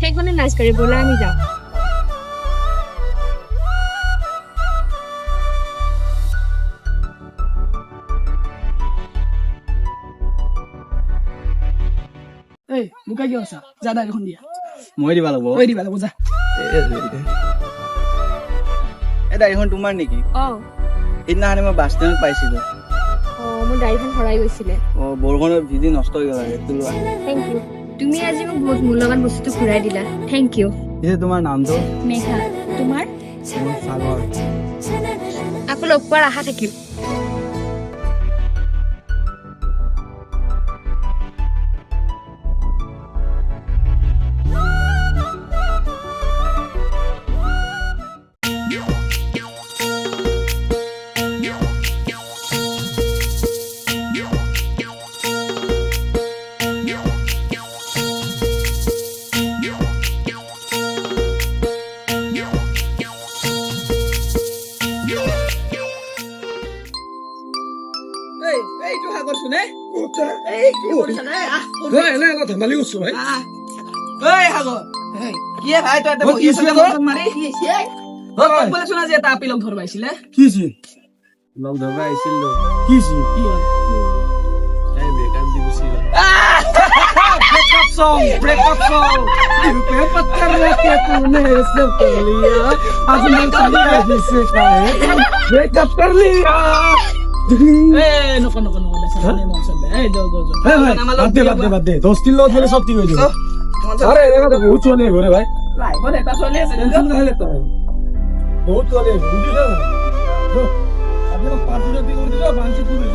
এখনে নাচ করে বলে আমি যাও। এই লুকাই কি আছা যা দা এখন দিয়া মই দিবা লাগব ওই দিবা বুঝা এটা এখন তোমাৰ নেকি অ সেইদিনাখনে মই বাছ ষ্টেণ্ডত পাইছিলো অ মোৰ গাড়ীখন হৰাই গৈছিলে। অ বৰষুণত ভিজি নষ্ট হৈ গ'ল সেইটো লোৱা থেংক ইউ। তুমি আজি মোক বহুত মূল্যৱান বস্তুটো ঘূৰাই দিলা। Thank you. পিছে তোমাৰ নামটো মেঘা। তোমাৰ? মোৰ সাগৰ আকৌ লগ পোৱাৰ আশা থাকিল। এই এইটো সাগৰ শুনে এই কি কৰিছ না নাই নাই অলপ ধেমালি কৰিছো ভাই এই সাগৰ এই কি ভাই তই এটা বহি আছ মাৰি কি আছে বলে শুনা যে এটা আপি লগ ধৰবাইছিলে কি জি লগ ধৰবা আহিছিলো কি জি কি হ'ল তাই ব্ৰেকআপ দি গুচি গ'ল ब्रेकअप सॉन्ग रुपए पत्थर रखे तूने सब कर लिया आज मैं तेरी से खाए ब्रेकअप कर लिया এই নকো নকো নকো সামনে মন এই যাও যাও যাও ए भाई बात दे दोस्ती लोग मेरे सब ठीक हो जाएगा अरे ये तो बहुत चले गोरे भाई লাই বলে এটা চলে আছে टेंशन नहीं लेता है बहुत चले बुझी ना अभी लोग पार्टी कर दिया बांची पूरी